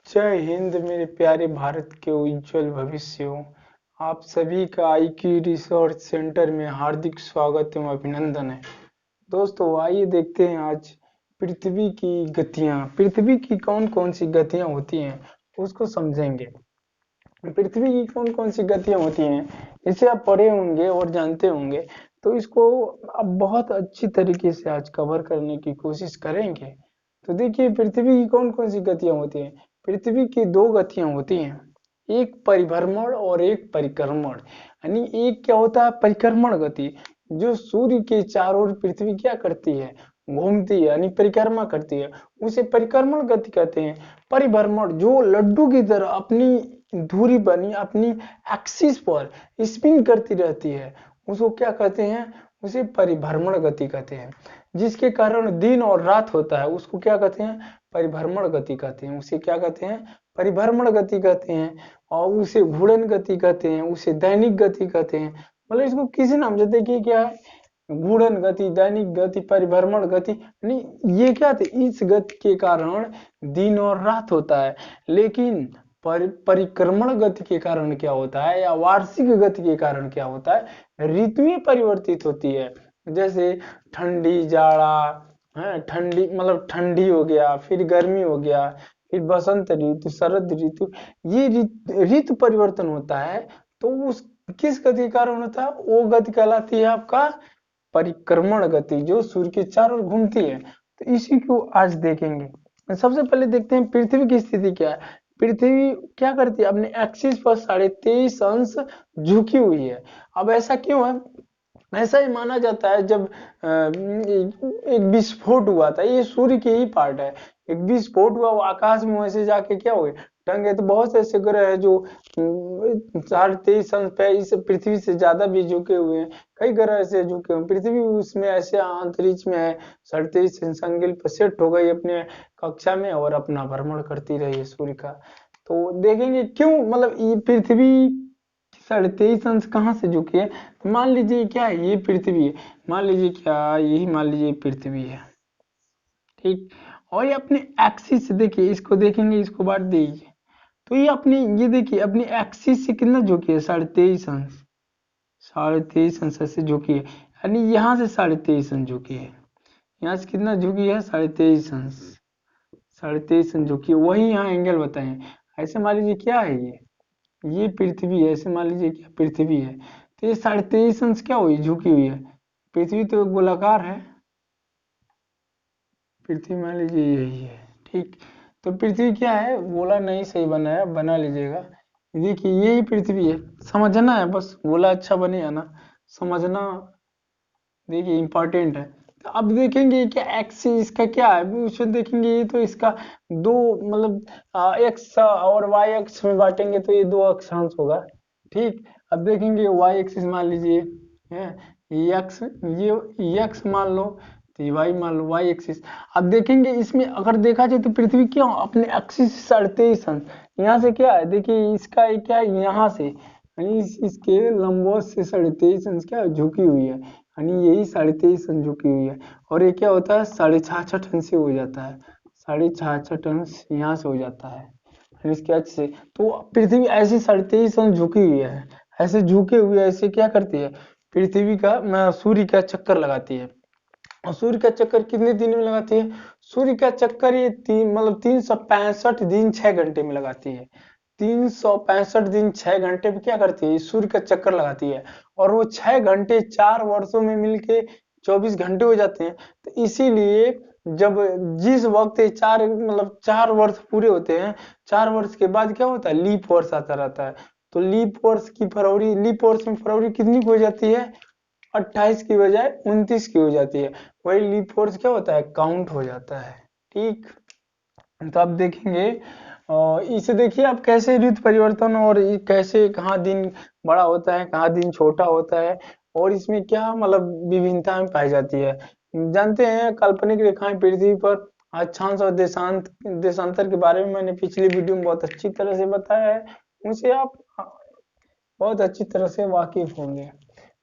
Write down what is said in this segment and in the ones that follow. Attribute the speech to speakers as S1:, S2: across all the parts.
S1: जय हिंद मेरे प्यारे भारत के उज्जवल भविष्यों। आप सभी का आईक्यू रिसर्च सेंटर में हार्दिक स्वागत एवं अभिनंदन है। दोस्तों आइए देखते हैं आज पृथ्वी की गतियां, पृथ्वी की कौन कौन सी गतियां होती हैं उसको समझेंगे। पृथ्वी की कौन कौन सी गतियां होती हैं इसे आप पढ़े होंगे और जानते होंगे, तो इसको अब बहुत अच्छी तरीके से आज कवर करने की कोशिश करेंगे। तो देखिए पृथ्वी की कौन कौन सी गतियां होती हैं। पृथ्वी की दो गतियां होती हैं, एक परिभ्रमण और एक परिक्रमण। यानी एक क्या होता है परिक्रमण गति, जो सूर्य के चारों ओर पृथ्वी क्या करती है, घूमती है यानी परिक्रमा करती है, उसे परिक्रमण गति कहते हैं। परिभ्रमण जो लड्डू की तरह अपनी धुरी बनी अपनी एक्सिस पर स्पिन करती रहती है, उसको क्या कहते हैं, उसे परिभ्रमण गति कहते हैं। जिसके कारण दिन और रात होता है उसको क्या कहते हैं, परिभ्रमण गति कहते हैं। उसे क्या कहते हैं, परिभ्रमण गति कहते हैं। और उसे घूर्णन गति कहते हैं, उसे दैनिक गति कहते हैं। मतलब इसको किसी नाम से देखिए क्या है, घूर्णन गति, दैनिक गति, परिभ्रमण गति, यानी ये क्या थे, इस गति के कारण दिन और रात होता है। लेकिन परिक्रमण गति के कारण क्या होता है, या वार्षिक गति के कारण क्या होता है, ऋतुएं परिवर्तित होती है। जैसे ठंडी जाड़ा है, ठंडी मतलब ठंडी हो गया, फिर गर्मी हो गया, फिर बसंत ऋतु, शरद ऋतु, ये ऋतु परिवर्तन होता है। तो उस किस गति के कारण होता है, वो गति कहलाती है आपका परिक्रमण गति, जो सूर्य के चारों ओर घूमती है। तो इसी को आज देखेंगे। सबसे पहले देखते हैं पृथ्वी की स्थिति क्या है। पृथ्वी क्या करती है, अपने एक्सिस पर 23.5 अंश झुकी हुई है। अब ऐसा क्यों है, ऐसा ही माना जाता है जब एक विस्फोट हुआ था, ये सूर्य के ही पार्ट है। एक विस्फोट हुआ, वो आकाश में वैसे जाके क्या हुए, टंगे। तो बहुत से ऐसे ग्रह है जो 23.5 अंश पे इस पृथ्वी से ज्यादा भी झुके हुए हैं। कई ग्रह ऐसे झुके हुए, पृथ्वी उसमें ऐसे अंतरिक्ष में है 23.5 एंगल पर सेट हो गई अपने कक्षा में और अपना भ्रमण करती रही है सूर्य का। तो देखेंगे क्यों, मतलब ये पृथ्वी 23.5 अंश कहाँ से झुकी है। तो मान लीजिए क्या है, ये पृथ्वी है, मान लीजिए क्या, यही मान लीजिए पृथ्वी है, ठीक। और ये अपने एक्सिस से देखिए, इसको देखेंगे, इसको बांट दीजिए, तो ये अपनी, ये देखिए अपनी एक्सिस से कितना झुकी है, 23.5 अंश, 23.5 अंश से झुकी है। यानी यहाँ से 23.5 अंश झुकी है, यहाँ से कितना झुकी है, 23.5 अंश, 23.5 अंश झुकी है। वही यहाँ एंगल बताए। ऐसे मान लीजिए क्या है, ये पृथ्वी है, ऐसे मान लीजिए क्या पृथ्वी है, तो ये 23.5 अंश क्या हुई, झुकी हुई है। पृथ्वी तो एक गोलाकार है, पृथ्वी मान लीजिए यही है, ठीक। तो पृथ्वी क्या है, गोला नहीं सही बनाया, बना लीजिएगा। देखिए यही पृथ्वी है, समझना है बस, गोला अच्छा बनेगा ना, समझना देखिए इम्पोर्टेंट है। तो अब देखेंगे क्या एक्सिस इसका क्या है, उसमें देखेंगे ये तो इसका दो मतलब एक्स और वाई अक्ष में बांटेंगे तो ये दो अक्षांश होगा, ठीक। अब देखेंगे वाई एक्सिस मान लीजिए है, ये एक्स, ये एक्स मान लो, तो ये वाई मान लो, वाई एक्सिस। अब देखेंगे इसमें अगर देखा जाए तो पृथ्वी क्यों अपने एक्सिस 23.5 अंश, यहाँ से क्या है देखिए, इसका ये क्या है, यहाँ से यानी इसके लंबवत से 23.5 अंश क्या है, झुकी हुई है। यानी यही 23.5 अंश झुकी हुई है। और ये क्या होता है, 66.5 अंश से हो जाता है, 66.5 अंश यहाँ से हो जाता है यानी इसके अक्ष से। तो पृथ्वी ऐसे 23.5 अंश झुकी हुई है, ऐसे झुके हुए ऐसे क्या करती है, पृथ्वी का सूर्य का चक्कर लगाती है। और सूर्य का चक्कर कितने दिन में लगाती है, सूर्य का चक्कर ये 365 दिन 6 घंटे में लगाती है। 365 दिन 6 घंटे में क्या करती है, सूर्य का चक्कर लगाती है। और वो 6 घंटे 4 वर्षों में मिलके 24 घंटे हो जाते हैं। तो इसीलिए जब जिस वक्त ये 4 वर्ष पूरे होते हैं, 4 वर्ष के बाद क्या होता है, लीप वर्ष आता रहता है। तो लीप वर्ष की फरवरी, लीप वर्ष में फरवरी कितनी की हो जाती है, 28 की बजाय 29 की हो जाती है। वही लीप फोर्स क्या होता है, काउंट हो जाता है, ठीक। तो अब देखेंगे इसे देखिए आप कैसे ऋतु परिवर्तन और कैसे कहाँ दिन बड़ा होता है, कहाँ दिन छोटा होता है, और इसमें क्या मतलब विभिन्नताएं पाई जाती है। जानते हैं काल्पनिक रेखाएं पृथ्वी पर अक्षांश और देशांतर के बारे में मैंने पिछली वीडियो में बहुत अच्छी तरह से बताया है, उनसे आप बहुत अच्छी तरह से वाकिफ होंगे।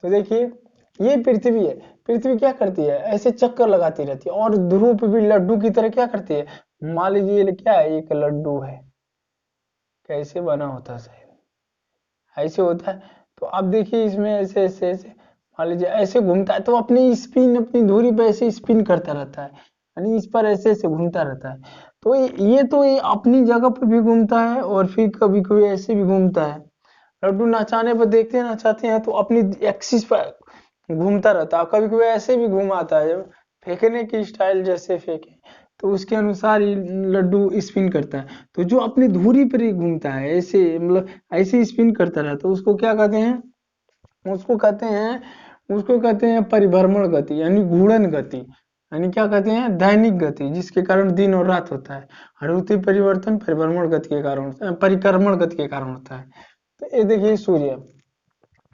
S1: तो देखिए ये पृथ्वी है, पृथ्वी क्या करती है, ऐसे चक्कर लगाती रहती है और ध्रुव पे भी लड्डू की तरह क्या करती है। मान लीजिए ये क्या है, एक लड्डू है, कैसे बना होता शायद ऐसे होता है। तो अब देखिए इसमें ऐसे ऐसे ऐसे मान लीजिए ऐसे घूमता है तो अपनी स्पिन अपनी धुरी पे ऐसे स्पिन करता रहता है, यानी इस पर ऐसे ऐसे घूमता रहता है। तो ये तो ये अपनी जगह पे भी घूमता है और फिर कभी कभी ऐसे भी घूमता है। लड्डू नचाने पर देखते हैं नचाते हैं तो अपनी एक्सिस पर घूमता रहता है, कभी कभी ऐसे भी घुमाता है, जब फेंकने की स्टाइल जैसे फेंके तो उसके अनुसार ही लड्डू स्पिन करता है। तो जो अपनी धुरी पर ही घूमता है ऐसे मतलब ऐसे स्पिन करता रहता है तो उसको क्या कहते हैं, उसको कहते हैं उसको कहते हैं परिभ्रमण गति यानी घूर्णन गति, यानी क्या कहते हैं दैनिक गति, जिसके कारण दिन और रात होता है। और ऋतु परिवर्तन परिभ्रमण गति के कारण परिक्रमण गति के कारण होता है। तो ये देखिए सूर्य,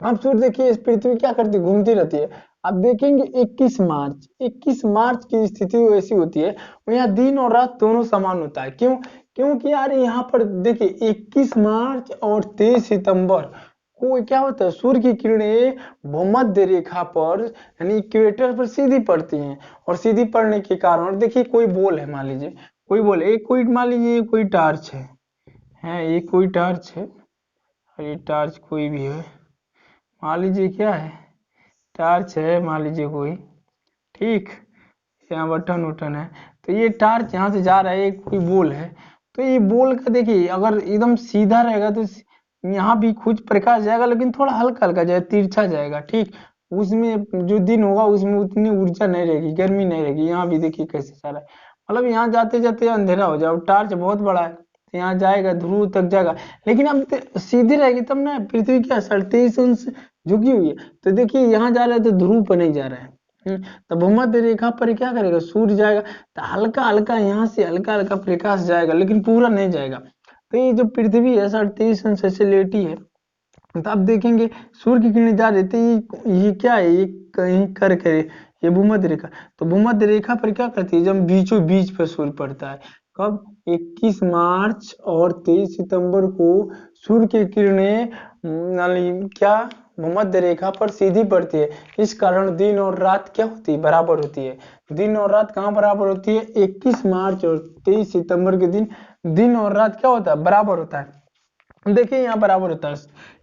S1: अब सूर्य देखिए इस पृथ्वी क्या करती है घूमती रहती है। आप देखेंगे 21 मार्च की स्थिति ऐसी होती है वो यहाँ दिन और रात दोनों समान होता है। क्यों? क्योंकि यार यहाँ पर देखिए 21 मार्च और 23 सितंबर को क्या होता है सूर्य की किरणें भूमध्य रेखा पर यानी इक्वेटर पर सीधी पड़ती हैं, और सीधी पड़ने के कारण देखिए कोई बॉल है मान लीजिए, कोई बॉल है, एक कोई मान लीजिए कोई टार्च है ये कोई टार्च है और ये टार्च कोई भी है, मान लीजिए क्या है टार्च है मान लीजिए कोई, ठीक, यहाँ बटन उटन है। तो ये टार्च यहाँ से जा रहा है, एक कोई बोल है। तो ये बोल का देखिए अगर एकदम सीधा रहेगा तो यहाँ भी कुछ प्रकाश जाएगा लेकिन थोड़ा हल्का हल्का जाएगा तिरछा जाएगा, ठीक। उसमें जो दिन होगा उसमें उतनी ऊर्जा नहीं रहेगी, गर्मी नहीं रहेगी। यहाँ भी देखिए कैसे जा रहा है, मतलब यहाँ जाते जाते अंधेरा हो जाए, टार्च बहुत बड़ा है तो यहाँ जाएगा ध्रुव तक जाएगा। लेकिन अब सीधी रहेगी तब ना, पृथ्वी क्या 37 झुकी हुई है तो देखिए यहाँ जा रहा है तो ध्रुव पर नहीं जा रहा है। तो भूमध्य रेखा पर क्या करेगा सूर्य जाएगा तो हल्का हल्का यहाँ से हल्का हल्का प्रकाश जाएगा लेकिन पूरा नहीं जाएगा। तो ये जो पृथ्वी है 37 से लेटी है, तो आप देखेंगे सूर्य की किरणें जा रही थी, ये क्या है ये कहीं कर करे ये भूमध्य रेखा। तो भूमध्य रेखा पर क्या करती है जब बीचों बीच पर सूर्य पड़ता है, कब 21 मार्च और 23 सितंबर को सूर्य की किरणें क्या भूमध्य रेखा पर सीधी पड़ती है। इस कारण दिन और रात क्या होती है बराबर होती है। दिन और रात कहाँ बराबर होती है 21 मार्च और 23 सितंबर के दिन दिन और रात क्या होता है बराबर होता है। देखिए यहाँ बराबर होता है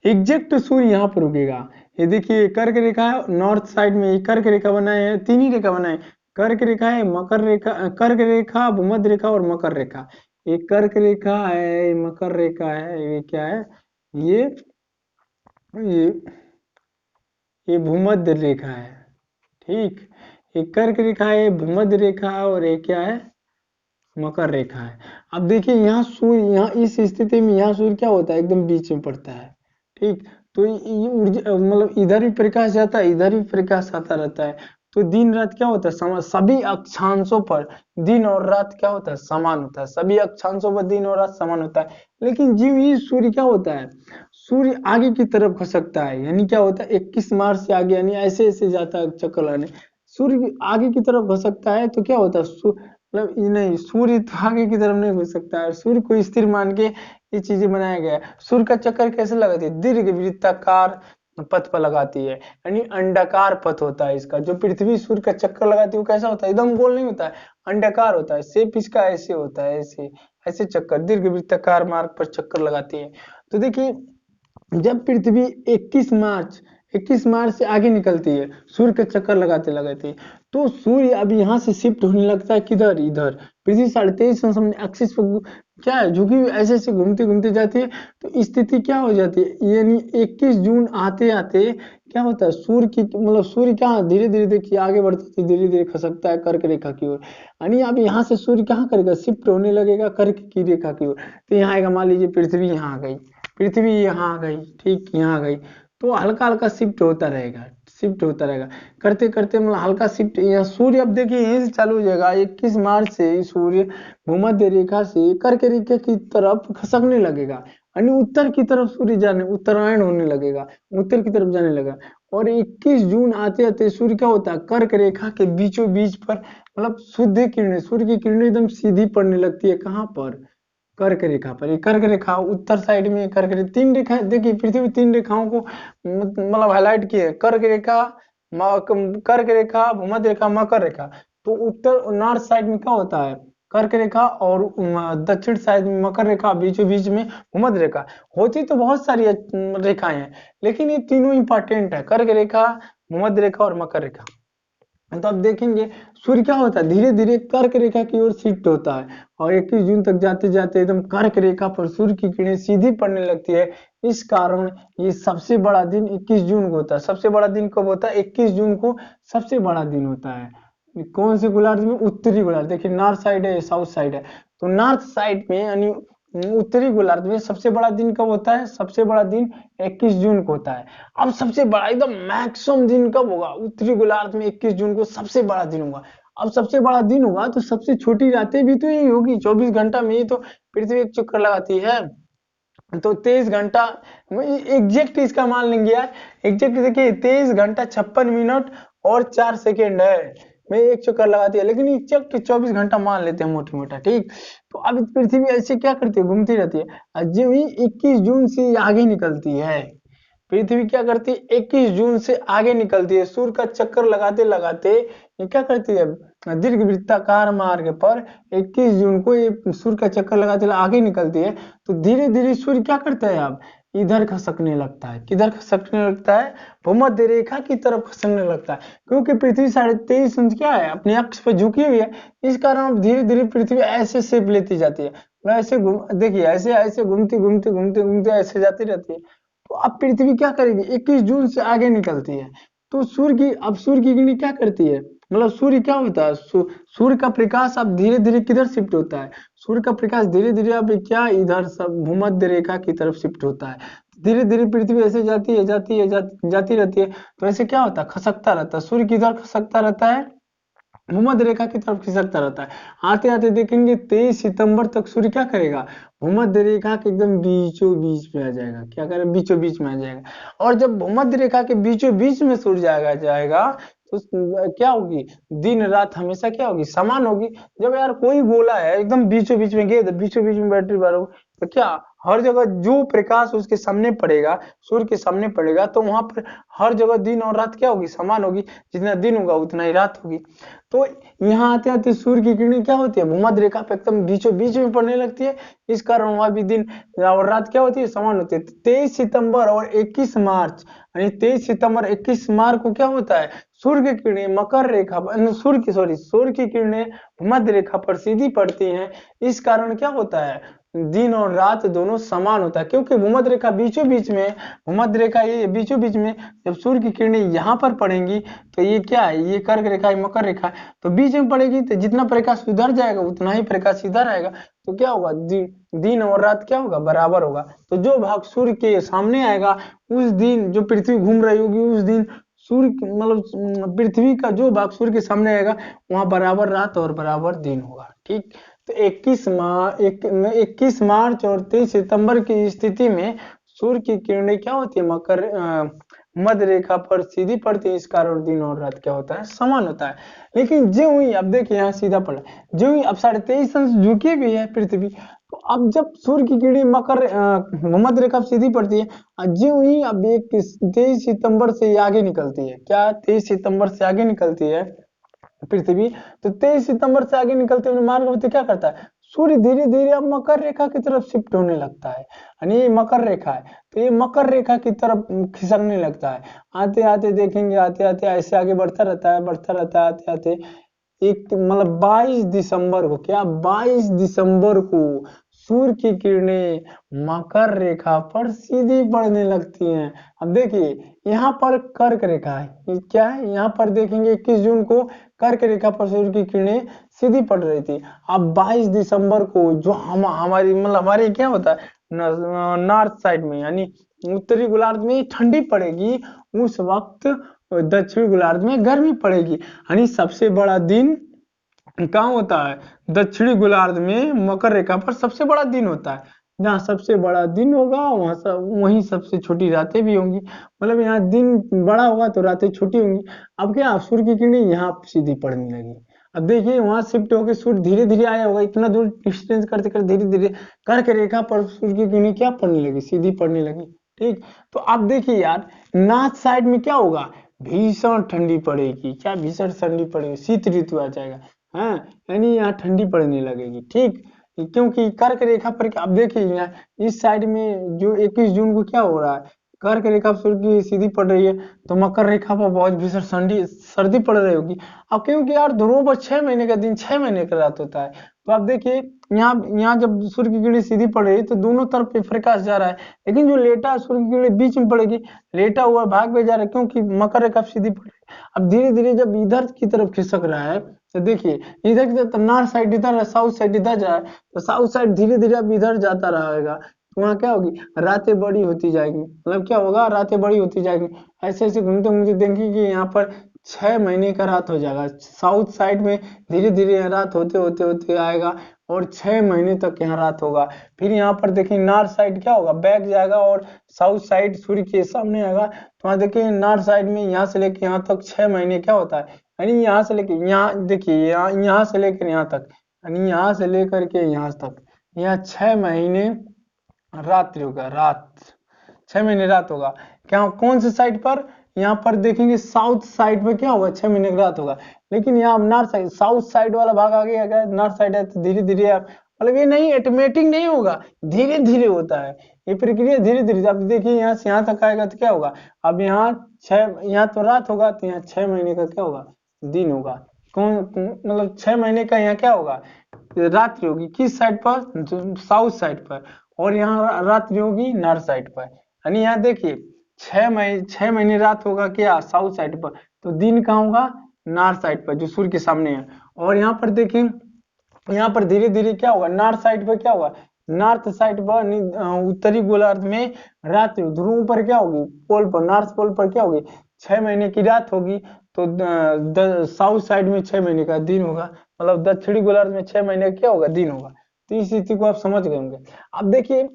S1: एग्जैक्ट सूर्य यहाँ पर उगेगा। ये देखिए कर्क रेखा है नॉर्थ साइड में, ये कर्क रेखा बनाए हैं, तीन ही रेखा बनाए, कर्क रेखा है मकर रेखा, कर्क रेखा भूमध्य रेखा और मकर रेखा। ये कर्क रेखा है मकर रेखा है, ये क्या है ये ये ये भूमध्य रेखा है, ठीक। ये कर्क रेखा है भूमध्य रेखा और ये क्या है मकर रेखा है। अब देखिए यहाँ सूर्य यहाँ इस स्थिति में यहाँ सूर्य क्या होता है एकदम बीच में पड़ता है, ठीक। तो ये ऊर्जा मतलब इधर भी प्रकाश जाता है इधर भी प्रकाश आता रहता है। तो दिन रात क्या होता है सभी अक्षांशों पर दिन और रात क्या होता है समान होता है, सभी अक्षांशों पर दिन और रात समान होता है। लेकिन जीव ये सूर्य क्या होता है सूर्य आगे की तरफ खसकता है, यानी क्या होता है 21 मार्च से आगे यानी ऐसे ऐसे जाता है चक्कर लगाने, सूर्य आगे की तरफ खसकता है तो क्या होता है मतलब नहीं सूर्य तो आगे की तरफ नहीं घुस सकता है, सूर्य को स्थिर मान के ये चीजें बनाया गया है। सूर्य का चक्कर कैसे लगाती है दीर्घ वृत्ताकार पथ पर लगाती है, यानी अंडाकार पथ होता है इसका। जो पृथ्वी सूर्य का चक्कर लगाती है वो कैसा होता है एकदम गोल नहीं होता है, अंडाकार होता है, शेप इसका ऐसे होता है, ऐसे ऐसे चक्कर दीर्घ वृत्ताकार मार्ग पर चक्कर लगाती है। तो देखिए जब पृथ्वी 21 मार्च से आगे निकलती है सूर्य के चक्कर लगाते लगाते, तो सूर्य अब यहाँ से शिफ्ट होने लगता है किधर इधर पृथ्वी 23.5 एक्सिस पर क्या है झुकी हुई ऐसे ऐसे घूमते घूमते जाती है। तो स्थिति क्या हो जाती है यानी 21 जून आते आते क्या होता है सूर्य की मतलब सूर्य क्या धीरे धीरे देखिए आगे बढ़ता है धीरे धीरे खसकता है कर्क रेखा की ओर, यानी अब यहाँ से सूर्य कहाँ करेगा शिफ्ट होने लगेगा कर्क की रेखा की ओर। तो यहाँ आएगा मान लीजिए पृथ्वी यहाँ आ गई, पृथ्वी यहाँ आ गई, ठीक यहाँ आ गई, तो हल्का हल्का शिफ्ट होता रहेगा शिफ्ट होता रहेगा करते करते मतलब हल्का शिफ्ट। यहाँ सूर्य अब देखिए यहीं से चालू हो जाएगा 21 मार्च से सूर्य भूमध्य रेखा से कर्क रेखा की तरफ खसकने लगेगा, यानी उत्तर की तरफ सूर्य जाने उत्तरायण होने लगेगा, उत्तर की तरफ जाने लगा। और 21 जून आते आते सूर्य क्या होता है कर्क रेखा के बीचों बीच पर मतलब शुद्ध किरणें सूर्य की किरणें एकदम सीधी पड़ने लगती है कहाँ पर कर्क रेखा पर। ये कर्क रेखा उत्तर साइड में कर्क रेखा तीन रेखा देखिए पृथ्वी तीन रेखाओं को मतलब हाईलाइट किए कर्क रेखा कर्क रेखा भूमध्य रेखा मकर रेखा। तो उत्तर नॉर्थ साइड में क्या होता है कर्क रेखा और दक्षिण साइड में मकर रेखा, बीचों बीच में भूमध्य रेखा। होती तो बहुत सारी रेखाएं हैं, लेकिन ये तीनों इंपॉर्टेंट है, कर्क रेखा, भूमध्य रेखा और मकर रेखा। तो अब देखेंगे सूर्य क्या होता है, धीरे धीरे कर्क रेखा की ओर शिफ्ट होता है और 21 जून तक जाते जाते एकदम कर्क रेखा पर सूर्य की किरणें सीधी पड़ने लगती है। इस कारण ये सबसे बड़ा दिन 21 जून को होता है। सबसे बड़ा दिन कब होता है? 21 जून को सबसे बड़ा दिन होता है। कौन से गोलार्ध में? उत्तरी गोलार्ध। देखिए नॉर्थ साइड है, साउथ साइड है, तो नॉर्थ साइड में यानी उत्तरी गोलार्ध में सबसे बड़ा दिन कब होता है? सबसे बड़ा दिन 21 जून को होता है। अब सबसे बड़ा एकदम मैक्सिमम दिन कब होगा? उत्तरी गोलार्ध में 21 जून को सबसे बड़ा दिन होगा। अब सबसे बड़ा दिन होगा तो सबसे छोटी रातें भी तो यही होगी। 24 घंटा में ही तो पृथ्वी एक चक्कर लगाती है, तो 23 घंटा एग्जैक्ट इसका मान लेंगे यार। एग्जैक्ट देखिए 23 घंटा 56 मिनट और 4 सेकेंड है, मैं एक चक्कर लगाती है, लेकिन एग्जैक्ट 24 घंटा मान लेते हैं मोटा मोटा, ठीक। तो अब पृथ्वी ऐसे क्या करती है? घूमती रहती है। जो ही 21 जून से आगे निकलती है पृथ्वी, क्या करती है? 21 जून से आगे निकलती है, सूर्य का चक्कर लगाते लगाते ये क्या करती है? दीर्घ वृत्ताकार मार्ग पर 21 जून को ये सूर्य का चक्कर लगाते आगे निकलती है। तो धीरे धीरे सूर्य क्या करता है? अब इधर खसकने लगता है। किधर खसकने लगता है? भूमध्य रेखा की तरफ खसकने लगता है, क्योंकि पृथ्वी 23.5 अंश क्या है? अपने अक्ष पर झुकी हुई है। इस कारण धीरे धीरे पृथ्वी ऐसे शेप लेती जाती है, ऐसे देखिए ऐसे ऐसे घूमती घूमती घूमते घूमते ऐसे जाती रहती है। तो अब पृथ्वी क्या करेगी? 21 जून से आगे निकलती है, तो सूर्य की किरणें क्या करती है? मतलब सूर्य क्या होता है? सूर्य का प्रकाश अब धीरे धीरे किधर शिफ्ट होता है? सूर्य का प्रकाश धीरे धीरे अब क्या इधर सब भूमध्य रेखा की तरफ शिफ्ट होता है। धीरे धीरे पृथ्वी ऐसे जाती है जाती रहती है, तो ऐसे क्या होता है? खसकता रहता है। सूर्य किधर खसकता रहता है? भूमध्य रेखा की तरफ खिसकता रहता है। आते आते देखेंगे 23 सितंबर तक सूर्य क्या करेगा? भूमध्य रेखा के एकदम बीचों बीच में आ जाएगा। क्या करेगा? बीचों बीच में आ जाएगा। और जब भूमध्य रेखा के बीचों बीच में सूर्य जाएगा तो क्या होगी? दिन रात हमेशा क्या होगी? समान होगी। जब यार कोई गोला है एकदम बीचों बीच में गए, बीचों बीच में बैटरी भरो, तो क्या हर जगह जो प्रकाश उसके सामने पड़ेगा, सूर्य के सामने पड़ेगा, तो वहां पर हर जगह दिन और रात क्या होगी? समान होगी। जितना दिन होगा उतना ही रात होगी। तो यहाँ आते आते सूर्य की किरणें क्या होती है? भूमध्य रेखा पे एकदम बीचों बीच में पड़ने लगती है। इस कारण वहां भी दिन और रात क्या होती है? समान होती है। 23 सितंबर और 21 मार्च यानी 23 सितंबर 21 मार्च को क्या होता है? सूर्य की किरणें मकर रेखा पर सूर्य की किरणें भूमध्य रेखा पर सीधी पड़ती हैं। इस कारण क्या होता है? दिन और रात दोनों समान होता है, क्योंकि भूमध्य रेखा बीचों बीच में, भूमध्य रेखा ये बीचों बीच में जब सूर्य की किरणें यहाँ पर पड़ेंगी तो ये क्या है? ये कर्क रेखा है, मकर रेखा है, तो बीच में पड़ेगी, तो जितना प्रकाश उधर जाएगा उतना ही प्रकाश इधर आएगा। तो क्या होगा? दिन और रात क्या होगा? बराबर होगा। तो जो भाग सूर्य के सामने आएगा उस दिन, जो पृथ्वी घूम रही होगी उस दिन सूर्य मतलब पृथ्वी का जो भाग सूर्य के सामने आएगा वहां बराबर रात और बराबर दिन होगा, ठीक। तो 21 मार्च और 23 सितंबर की स्थिति में सूर्य की किरणें क्या होती है? मध्य रेखा पर सीधी पड़ती है। इस कारण दिन और रात क्या होता है? समान होता है। लेकिन जो हुई, अब देखिए यहाँ सीधा पड़ा, जो हुई अब 23.5 अंश झुकी भी है पृथ्वी, तो अब जब सूर्य की किरणें मध्य रेखा पर सीधी पड़ती है, जो ही अब 23 सितंबर से आगे निकलती है। क्या? 23 सितंबर से आगे निकलती है पृथ्वी। तो 23 सितंबर से आगे निकलते हुए मार्गवर्ती क्या करता है? सूर्य धीरे धीरे अब मकर रेखा की तरफ शिफ्ट होने लगता है, यानी ये मकर रेखा है, तो ये मकर रेखा की तरफ खिसकने लगता है। आते आते देखेंगे, आते आते ऐसे आगे बढ़ता रहता है, आते आते एक मतलब 22 दिसंबर को, क्या 22 दिसंबर को सूर्य की किरणें मकर रेखा पर सीधी पड़ने लगती हैं। अब देखिए यहाँ पर कर्क रेखा है, ये क्या है? यहाँ पर देखेंगे 21 जून को कर्क रेखा पर सूर्य की किरणें सीधी पड़ रही थी। अब 22 दिसंबर को जो हमारी मतलब हमारे क्या होता है नॉर्थ साइड में यानी उत्तरी गोलार्ध में ठंडी पड़ेगी, उस वक्त दक्षिणी गोलार्ध में गर्मी पड़ेगी। यानी सबसे बड़ा दिन कहाँ होता है? दक्षिणी गोलार्ध में मकर रेखा पर सबसे बड़ा दिन होता है। जहाँ सबसे बड़ा दिन होगा वहीं सबसे छोटी रातें भी होंगी। मतलब यहाँ दिन बड़ा होगा तो रातें छोटी होंगी। अब क्या सूर्य की किरणें यहाँ सीधी पड़ने लगी। अब देखिए वहां शिफ्ट होकर सूर्य धीरे धीरे आया होगा, इतना दूर डिस्टेंस करते करते धीरे धीरे कर्क रेखा पर सूर्य की किरणें क्या पड़ने लगी? सीधी पड़ने लगी, ठीक। तो अब देखिए यार नॉर्थ साइड में क्या होगा? भीषण ठंडी पड़ेगी। क्या भीषण ठंडी पड़ेगी? शीत ऋतु आ जाएगा। है, यानी यहाँ ठंडी पड़ने लगेगी। ठीक, क्योंकि कर्क रेखा पर अब देखिए यहाँ इस साइड में जो 21 जून को क्या हो रहा है, कर्क रेखा सूर्य की सीधी पड़ रही है, तो मकर रेखा पर बहुत भीषण सर्दी सर्दी पड़ रही होगी। अब क्योंकि यार ध्रुव पर 6 महीने का दिन, 6 महीने का रात होता है, तो आप देखिए यहाँ यहाँ जब सूर्य की किरणें सीधी पड़ रही है तो दोनों तरफ पे प्रकाश जा रहा है, लेकिन जो लेटा सूर्य की किरणें बीच में पड़ेगी, लेटा हुआ भाग में जा रहा है, क्योंकि मकर रेखा सीधी पड़ रही है। अब धीरे धीरे जब इधर की तरफ खिसक रहा है, तो देखिए इधर की तरफ नॉर्थ साइड इधर है, साउथ साइड इधर जा रहा है, तो साउथ साइड धीरे धीरे अब इधर जाता रहेगा, तो वहाँ क्या होगी, रातें बड़ी होती जाएगी, मतलब क्या होगा, रातें बड़ी होती जाएगी। ऐसे ऐसे घूमते घूमते देखेंगे यहाँ पर 6 महीने का रात हो जाएगा। साउथ साइड में धीरे धीरे रात होते होते होते आएगा और 6 महीने तक यहाँ रात होगा। फिर यहाँ पर देखिए नॉर्थ साइड क्या होगा, बैक जाएगा और साउथ साइड सूर्य के सामने आएगा, तो वहाँ देखिए नॉर्थ साइड में यहाँ से लेके यहाँ तक 6 महीने क्या होता है, यानी यहाँ से लेके यहाँ देखिए, यहाँ से लेकर यहाँ तक, यानी यहाँ से लेकर के यहाँ तक, यहाँ 6 महीने रात्रि होगा, रात 6 महीने रात होगा। क्या कौन से साइड पर, यहाँ पर देखेंगे साउथ साइड में क्या होगा, 6 महीने की रात होगा। लेकिन यहाँ नॉर्थ साइड, साउथ साइड वाला भाग आगे अगर नॉर्थ साइड है तो धीरे धीरे आप, मतलब ये नहीं ऑटोमेटिक नहीं होगा, धीरे धीरे होता है ये प्रक्रिया, धीरे धीरे। अब देखिए यहाँ से यहाँ तक आएगा तो क्या होगा, अब यहाँ यहाँ तो रात होगा, तो यहाँ 6 महीने का क्या होगा, दिन होगा। मतलब 6 महीने का यहाँ क्या होगा, रात्रि होगी, किस साइड पर, साउथ साइड पर, और यहाँ रात्रि होगी नॉर्थ साइड पर। यानी यहाँ देखिए 6 महीने रात होगा क्या, साउथ साइड पर, तो दिन कहाँ होगा, नॉर्थ साइड पर जो सूर्य के सामने है। और यहाँ पर देखिए यहाँ पर धीरे धीरे क्या होगा, नॉर्थ साइड पर क्या होगा, नॉर्थ साइड पर उत्तरी गोलार्ध में रात्रि, ध्रुव पर क्या होगी, पोल पर, नॉर्थ पोल पर क्या होगी, 6 महीने की रात होगी, तो साउथ साइड में 6 महीने का दिन होगा, मतलब दक्षिणी गोलार्ध में 6 महीने का क्या होगा, दिन होगा। तो इस स्थिति को आप समझ गए होंगे। अब देखिए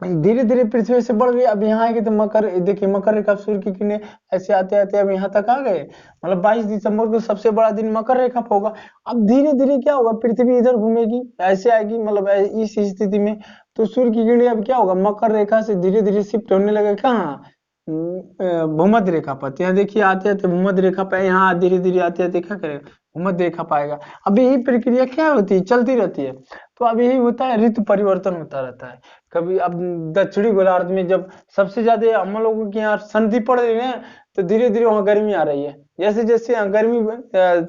S1: धीरे धीरे पृथ्वी से बढ़ गई, अब यहाँ आएगी तो मकर, देखिए मकर रेखा सूर्य की किरणें ऐसे आते आते अब यहाँ तक आ गए, मतलब 22 दिसंबर को सबसे बड़ा दिन मकर रेखा पर होगा। अब धीरे धीरे क्या होगा, पृथ्वी इधर घूमेगी, ऐसे आएगी, मतलब इस स्थिति में तो सूर्य की किरणें अब क्या होगा, मकर रेखा से धीरे धीरे शिफ्ट होने लगे कहाँ, भूमध्य रेखा पर। यहाँ देखिए आते आते भूमध्य रेखा पर, यहाँ धीरे धीरे आते आते क्या करेगा, भूमध्य रेखा पाएगा। अब यही प्रक्रिया क्या होती है, चलती रहती है। तो अब यही होता है, ऋतु परिवर्तन होता रहता है। कभी अब दक्षिणी गोलार्ध में जब सबसे ज्यादा हम लोगों की यहाँ सर्दी पड़ रही है, तो धीरे धीरे वहाँ गर्मी आ रही है। जैसे जैसे यहाँ गर्मी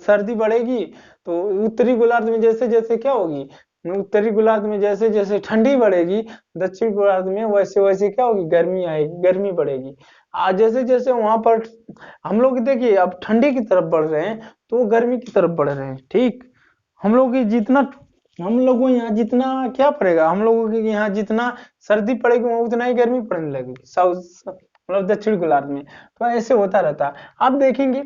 S1: सर्दी बढ़ेगी, तो उत्तरी गोलार्ध में जैसे जैसे क्या होगी, उत्तरी गोलार्ध में जैसे जैसे ठंडी बढ़ेगी, दक्षिण गोलार्ध में वैसे वैसे क्या होगी, गर्मी आएगी, गर्मी बढ़ेगी। आज जैसे जैसे वहां पर हम लोग देखिए अब ठंडी की तरफ बढ़ रहे हैं, तो वो गर्मी की तरफ बढ़ रहे हैं। ठीक, हम लोग की जितना, हम लोगों यहाँ जितना क्या पड़ेगा, हम लोगों के यहाँ जितना सर्दी पड़ेगी वहाँ उतना ही गर्मी पड़ने लगेगी, साउथ मतलब दक्षिण गोलार्ध में। तो ऐसे होता रहता है। अब देखेंगे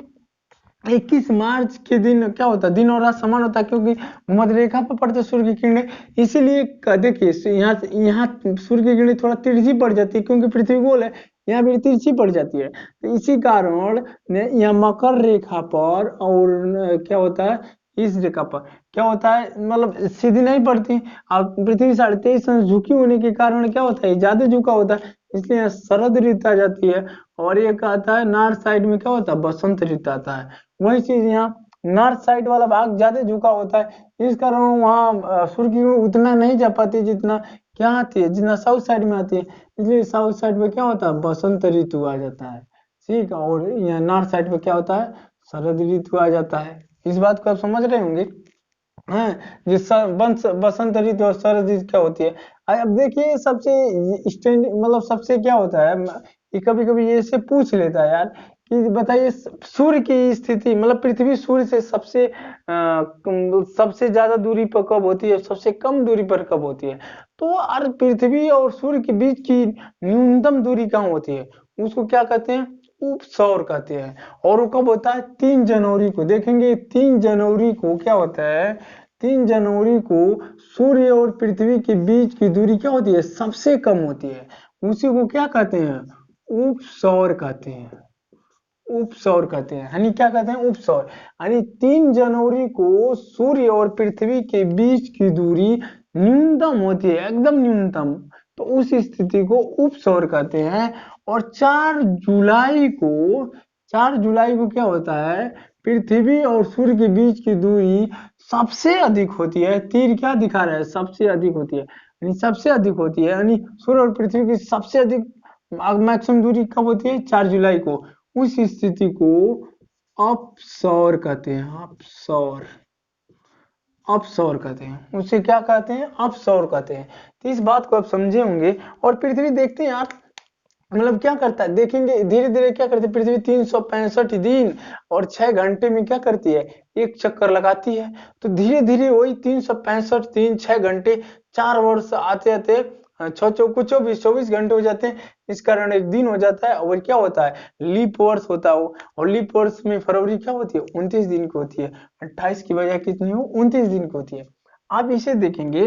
S1: 21 मार्च के दिन क्या होता है, दिन और रात समान होता है, क्योंकि भूमध्य रेखा पर पड़ते सूर्य की किरणें, इसीलिए देखिए यहाँ यहाँ सूर्य की किरणें थोड़ा तिरछी पड़ जाती है, क्योंकि पृथ्वी गोल है, यहाँ भी तिरछी पड़ जाती है। तो इसी कारण यहाँ मकर रेखा पर और क्या होता है, इस रेखा पर क्या होता है, मतलब सीधी नहीं पड़ती, अब पृथ्वी 23.5 अंश झुकी होने के कारण क्या होता है, ज्यादा झुका होता है, इसलिए यहाँ शरद ऋतु आ जाती है। और एक आता है नॉर्थ साइड में क्या होता है, बसंत ऋतु आता है। वही चीज यहाँ नॉर्थ साइड वाला भाग ज्यादा झुका होता है, इस कारण वहाँ सूर्य की किरण उतना नहीं जा पाती जितना क्या आती है, जितना साउथ साइड में आती है। इसलिए साउथ साइड में क्या होता है, बसंत ऋतु आ जाता है। ठीक है, और यहाँ नॉर्थ साइड में क्या होता है, शरद ऋतु आ जाता है। इस बात को आप समझ रहे होंगे। हाँ, बसंत ऋतु और शरद ऋतु क्या होती है। अब देखिए सबसे स्टैंड, मतलब सबसे क्या होता है, ये कभी कभी ये से पूछ लेता है यार कि बताइए सूर्य की स्थिति, मतलब पृथ्वी सूर्य से सबसे ज्यादा दूरी पर कब होती है, सबसे कम दूरी पर कब होती है। तो यार पृथ्वी और सूर्य के बीच की न्यूनतम दूरी कहाँ होती है, उसको क्या कहते हैं, उपसौर कहते हैं। और वो कब होता है, 3 जनवरी को। देखेंगे 3 जनवरी को क्या होता है, 3 जनवरी को सूर्य और पृथ्वी के बीच की दूरी क्या होती है, सबसे कम होती है। उसी को क्या कहते हैं, उपसौर कहते हैं, उपसौर कहते हैं। यानी क्या कहते हैं, उपसौर। यानी 3 जनवरी को सूर्य और पृथ्वी के बीच की दूरी न्यूनतम होती है, एकदम न्यूनतम, तो उस स्थिति को उपसौर कहते हैं। और 4 जुलाई को क्या होता है, पृथ्वी और सूर्य के बीच की दूरी सबसे अधिक होती है। तीर क्या दिखा रहा है, सबसे अधिक होती है, यानी सबसे अधिक होती है, यानी सूर्य और पृथ्वी की सबसे अधिक मैक्सिमम दूरी कब होती है, 4 जुलाई को। उस स्थिति को अपसौर कहते हैं, अपसौर, अपसौर कहते हैं, उसे क्या कहते हैं, अपसौर कहते हैं। तो इस बात को आप समझे होंगे। और पृथ्वी देखते हैं यार, मतलब क्या करता है, देखेंगे धीरे धीरे क्या करती है पृथ्वी, 365 दिन और 6 घंटे में क्या करती है, एक चक्कर लगाती है। तो धीरे धीरे वही 365 दिन 6 घंटे, 4 वर्ष आते आते छो चौको 24 घंटे हो जाते हैं। इस कारण एक दिन हो जाता है। और क्या होता है, लीप वर्ष होता है वो। और लीप वर्ष में फरवरी क्या होती है, 29 दिन की होती है। 28 की बजाय कितनी हो, 29 दिन की होती है। आप इसे देखेंगे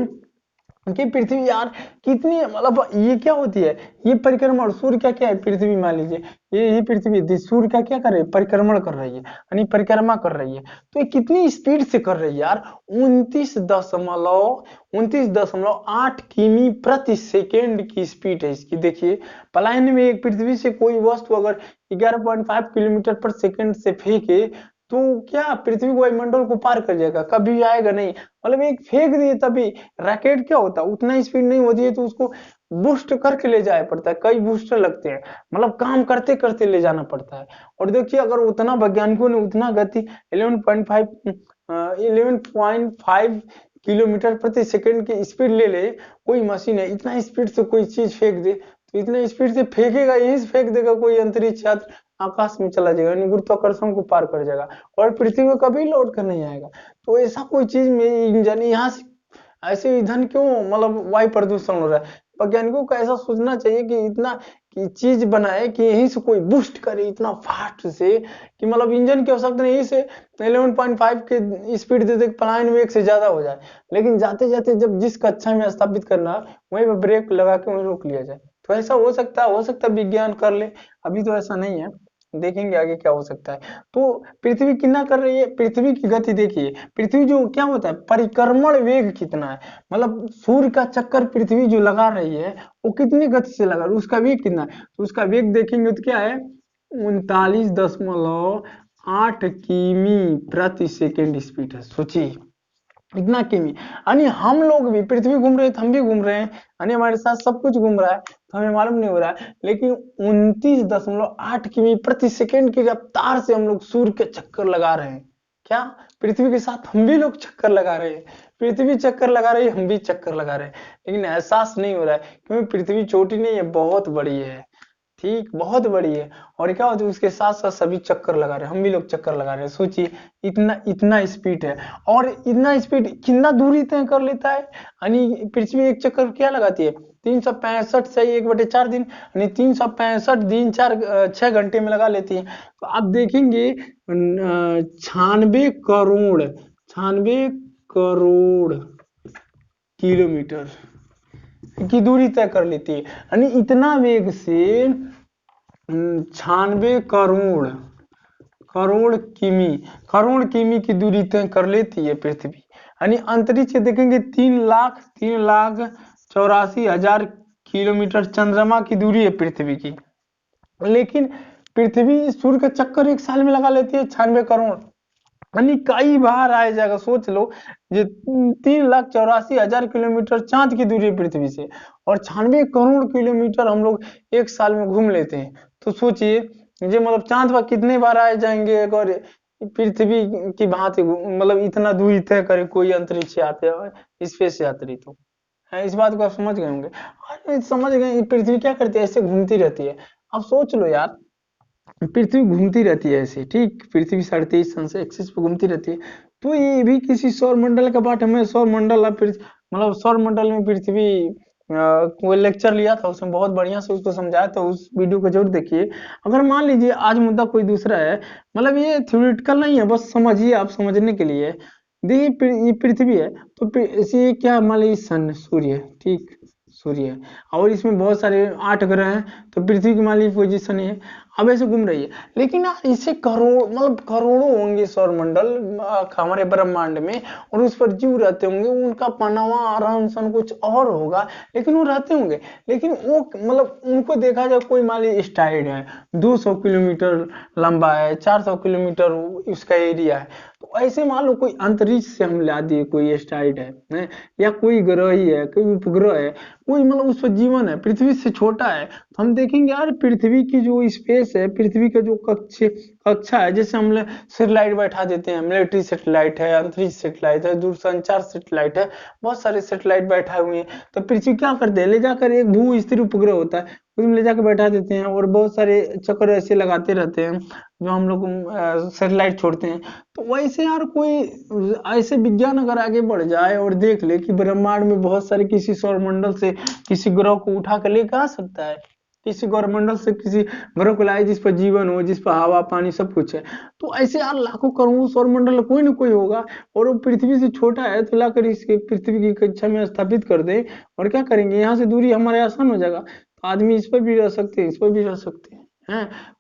S1: कि पृथ्वी यार कितनी, मतलब ये क्या होती है, ये परिक्रमा, और सूर्य का क्या है, पृथ्वी मान लीजिए ये पृथ्वी सूर्य का क्या कर रही है, परिक्रमण कर रही है, यानी परिक्रमा कर रही है। तो ये कितनी स्पीड से कर रही है यार, 29.8 किमी प्रति सेकेंड की स्पीड है इसकी। देखिए पलायन में एक पृथ्वी से कोई वस्तु अगर 11.5 किलोमीटर पर सेकेंड से फेंके तो क्या पृथ्वी वायुमंडल को पार कर जाएगा, कभी आएगा नहीं। मतलब एक फेंक दिए तभी, रॉकेट क्या होता है, उतना स्पीड नहीं होती है तो उसको बूस्ट करके ले जाया पड़ता है, कई बूस्टर लगते हैं, मतलब काम करते करते ले जाना पड़ता है। और देखिए अगर उतना वैज्ञानिकों ने उतना गति 11.5 किलोमीटर प्रति सेकंड की स्पीड ले ले, कोई मशीन है इतना स्पीड से कोई चीज फेंक दे, तो इतना स्पीड से फेंकेगा, यही से फेंक देगा कोई अंतरिक्ष यात्री, आकाश में चला जाएगा, यानी गुरुत्वाकर्षण को पार कर जाएगा और पृथ्वी को कभी लौट कर नहीं आएगा। तो ऐसा कोई चीज में इंजन यहाँ से ऐसे ईंधन क्यों, मतलब वायु प्रदूषण हो रहा है। वैज्ञानिकों को ऐसा सोचना चाहिए कि इतना की चीज बनाए कि यहीं से कोई बूस्ट करे इतना फास्ट से कि मतलब इंजन की आवश्यकता नहीं, यहीं से 11.5 के स्पीड दे दे, पलायन वेग से ज्यादा हो जाए। लेकिन जाते जाते जब जिस कक्षा में स्थापित करना है वहीं पर ब्रेक लगा के वहीं रोक लिया जाए। तो ऐसा हो सकता है विज्ञान कर ले, अभी तो ऐसा नहीं है, देखेंगे आगे क्या हो सकता है। तो पृथ्वी कितना कर रही है, पृथ्वी की गति देखिए, पृथ्वी जो क्या होता है, परिक्रमण वेग कितना है, मतलब सूर्य का चक्कर पृथ्वी जो लगा रही है वो कितनी गति से लगा रही है, उसका वेग कितना है, तो उसका वेग देखेंगे तो क्या है, 39.8 किमी प्रति सेकेंड स्पीड है। सोचिए इतना किमी, यानी हम लोग भी पृथ्वी घूम रहे हैं तो हम भी घूम रहे हैं, यानी हमारे साथ सब कुछ घूम रहा है तो हमें मालूम नहीं हो रहा है, लेकिन 29.8 किमी प्रति सेकेंड की रफ्तार से हम लोग सूर्य के चक्कर लगा रहे हैं। क्या पृथ्वी के साथ हम भी लोग चक्कर लगा रहे हैं, पृथ्वी चक्कर लगा रही है, हम भी चक्कर लगा रहे हैं, लेकिन एहसास नहीं हो रहा है क्योंकि पृथ्वी छोटी नहीं है, बहुत बड़ी है, ठीक बहुत बड़ी है। और क्या होता है उसके साथ साथ सभी चक्कर लगा रहे हैं, हम भी लोग चक्कर लगा रहे हैं। सोचिए इतना इतना स्पीड है, और इतना स्पीड कितना दूरी तय कर लेता है, यानी पृथ्वी एक चक्कर क्या लगाती है, 365 से 1/4 दिन, यानी 365 दिन 6 घंटे में लगा लेती है। तो आप देखेंगे 96 करोड़ किलोमीटर की दूरी तय कर लेती है, यानी इतना वेग से 96 करोड़ किमी की दूरी तय कर लेती है पृथ्वी। यानी अंतरिक्ष देखेंगे 3,84,000 किलोमीटर चंद्रमा की दूरी है पृथ्वी की, लेकिन पृथ्वी सूर्य का चक्कर एक साल में लगा लेती है 96 करोड़, यानी कई बार आया जाएगा। सोच लो ये 3,84,000 किलोमीटर चांद की दूरी है पृथ्वी से, और 96 करोड़ किलोमीटर हम लोग एक साल में घूम लेते हैं। तो सोचिए ये मतलब चांद पर कितने बार आए जाएंगे अगर पृथ्वी की भांति, मतलब इतना दूरी तय करे कोई अंतरिक्ष यात्री, स्पेस यात्री। तो है, इस बात को आप समझ गए होंगे। समझ गए पृथ्वी क्या करती है, ऐसे घूमती रहती है। अब सोच लो यार पृथ्वी घूमती रहती है ऐसे, ठीक पृथ्वी 23.5 सन से एक्सिस पे घूमती रहती है, तो ये भी किसी सौर मंडल का पार्ट, हमें सौर मंडल मतलब सौर मंडल में पृथ्वी वो लेक्चर लिया था, उसमें बहुत बढ़िया से उसको समझाया था, उस वीडियो को जरूर देखिए। अगर मान लीजिए आज मुद्दा कोई दूसरा है, मतलब ये थ्योरेटिकल नहीं है, बस समझिए आप समझने के लिए। देखिए ये पृथ्वी है तो इसे क्या मान लीजिए सन सूर्य है, ठीक सूर्य है, और इसमें बहुत सारे 8 ग्रह हैं, तो पृथ्वी की मान लीजिए पोजीशन है। अब ऐसे घूम रही है। लेकिन यार इसे करोड़ों होंगे सौरमंडल हमारे ब्रह्मांड में, और उस पर जीव रहते होंगे, उनका पनावा रहन सहन कुछ और होगा, लेकिन वो रहते होंगे। लेकिन वो उनको देखा जाए, कोई मान लीजिए स्टाइड है, 200 किलोमीटर लंबा है, 400 किलोमीटर उसका एरिया है, तो ऐसे मान लो कोई अंतरिक्ष से हम ला दिए, कोई एस्टेरॉइड है, या कोई ग्रह ही है, कोई उपग्रह है, कोई उस पर जीवन है, पृथ्वी से छोटा है, तो हम देखेंगे यार पृथ्वी की जो स्पेस है, पृथ्वी का जो कक्षा है, जैसे हम सैटेलाइट बैठा देते हैं, मिलिट्री सैटेलाइट है, अंतरिक्ष सैटेलाइट है, दूरसंचार सैटेलाइट है, बहुत सारे सैटेलाइट बैठा हुए हैं। तो पृथ्वी क्या करते हैं, ले जाकर एक भू स्थिर उपग्रह होता है, उसमें ले जाकर बैठा देते हैं, और बहुत सारे चक्कर ऐसे लगाते रहते हैं जो हम लोग सैटेलाइट छोड़ते हैं। तो वैसे यार कोई ऐसे विज्ञान अगर आगे बढ़ जाए और देख ले कि ब्रह्मांड में बहुत सारे किसी सौरमंडल से किसी ग्रह को उठा कर लेकर आ सकता है, किसी गौरमंडल से किसी ग्रह को लाए जिस पर जीवन हो, जिस पर हवा पानी सब कुछ है, तो ऐसे यार लाखों करोड़ों सौरमंडल कोई ना कोई होगा, और वो पृथ्वी से छोटा है, तो लाकर इसके पृथ्वी की कक्षा में स्थापित कर दे, और क्या करेंगे, यहाँ से दूरी हमारे आसान हो जाएगा, तो आदमी इस पर भी रह सकते हैं, इस पर भी रह सकते हैं।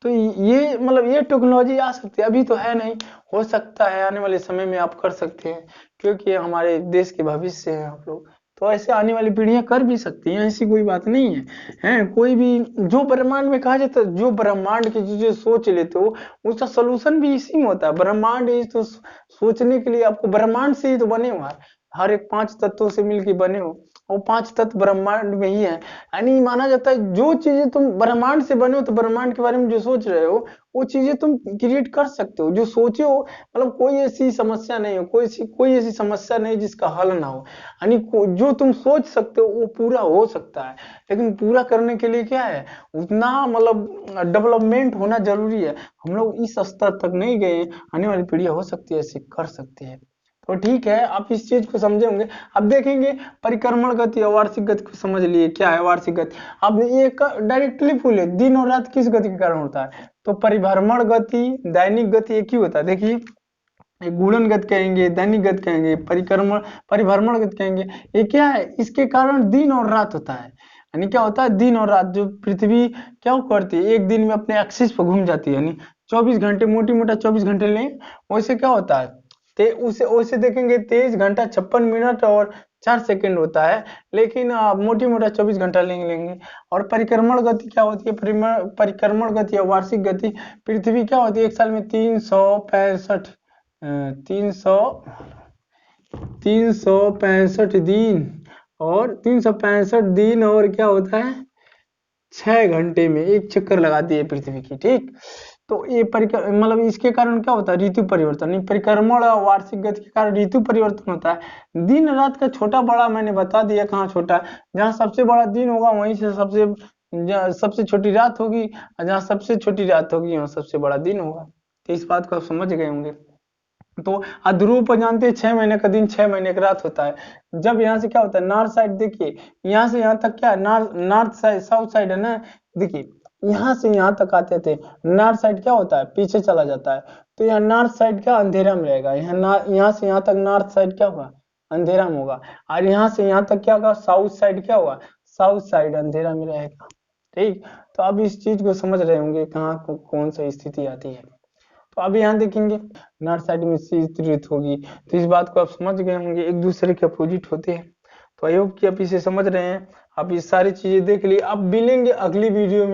S1: तो ये ये टेक्नोलॉजी आ सकती है, अभी तो है नहीं, हो सकता है आने वाले समय में आप कर सकते हैं, क्योंकि ये हमारे देश के भविष्य है आप लोग, तो ऐसे आने वाली पीढ़ियां कर भी सकती हैं, ऐसी कोई बात नहीं है। कोई भी जो ब्रह्मांड में कहा जाता है, जो ब्रह्मांड की चीजें सोच लेते हो, उसका सोल्यूशन भी इसी में होता है। ब्रह्मांड ही तो सोचने के लिए आपको, ब्रह्मांड से ही तो बने हो, हर एक 5 तत्वों से मिलकर बने हो, और 5 तत्व ब्रह्मांड में ही है। यानी माना जाता है जो चीजें तुम ब्रह्मांड से बने हो, तो ब्रह्मांड के बारे में जो सोच रहे हो, वो चीजें तुम क्रिएट कर सकते हो, जो सोचे हो, कोई ऐसी समस्या नहीं हो, कोई ऐसी समस्या नहीं जिसका हल ना हो। यानी जो तुम सोच सकते हो वो पूरा हो सकता है, लेकिन पूरा करने के लिए क्या है, उतना डेवलपमेंट होना जरूरी है। हम लोग इस स्तर तक नहीं गए, आने वाली पीढ़ी हो सकती है ऐसे कर सकती है। तो ठीक है, आप इस चीज को समझे होंगे। अब देखेंगे परिक्रमण गति और वार्षिक गति को समझ लिए, क्या है वार्षिक गति। अब ये डायरेक्टली बोले, दिन और रात किस गति के कारण होता है, तो परिभ्रमण गति, दैनिक गति एक ही होता है। देखिए, गुणन गति कहेंगे, दैनिक गति कहेंगे, परिभ्रमण गति कहेंगे। ये क्या है, इसके कारण दिन और रात होता है। यानी क्या होता है, दिन और रात, जो पृथ्वी क्या करती है, एक दिन में अपने एक्सिस पर घूम जाती है, यानी 24 घंटे, मोटी मोटा 24 घंटे लें, वैसे क्या होता है, उसे वैसे देखेंगे 23 घंटा 56 मिनट और 4 सेकंड होता है, लेकिन मोटी मोटा 24 घंटा लेंगे। और परिक्रमण गति क्या होती है, परिक्रमण गति या वार्षिक गति, पृथ्वी क्या होती है, एक साल में 365 दिन, और 365 दिन, और क्या होता है, 6 घंटे में एक चक्कर लगाती है पृथ्वी की, ठीक। तो ये इसके कारण क्या होता है, ऋतु परिवर्तन, परिक्रमण और वार्षिक गति के कारण ऋतु परिवर्तन होता है। दिन रात का छोटा बड़ा मैंने बता दिया, कहाँ छोटा है, जहाँ सबसे बड़ा दिन होगा वहीं से सबसे छोटी रात होगी, और जहाँ सबसे छोटी रात होगी वहाँ सबसे बड़ा दिन होगा। तो इस बात को आप समझ गए होंगे। तो ध्रुव पर जानते हैं 6 महीने का दिन 6 महीने का रात होता है। जब यहाँ से क्या होता है, नॉर्थ साइड देखिए, यहाँ से यहाँ तक क्या है, नॉर्थ साइड साउथ साइड है ना, देखिए यहाँ से यहाँ तक आते थे, नॉर्थ साइड क्या होता है, पीछे चला जाता है, तो यहाँ नॉर्थ साइड क्या अंधेरा में रहेगा, यहाँ से यहाँ तक नॉर्थ साइड क्या होगा, अंधेरा में होगा, और यहाँ से यहाँ तक क्या होगा, साउथ साइड क्या होगा, साउथ साइड अंधेरा में रहेगा, ठीक। तो अब इस चीज को समझ रहे होंगे कहाँ कौन सी स्थिति आती है। तो अभी यहाँ देखेंगे नॉर्थ साइड में शीत ऋतु होगी, तो इस बात को आप समझ गए होंगे, एक दूसरे के अपोजिट होते हैं। तो आई होप कि आप इसे समझ रहे हैं, आप ये सारी चीजें देख लिए। अब मिलेंगे अगली वीडियो में।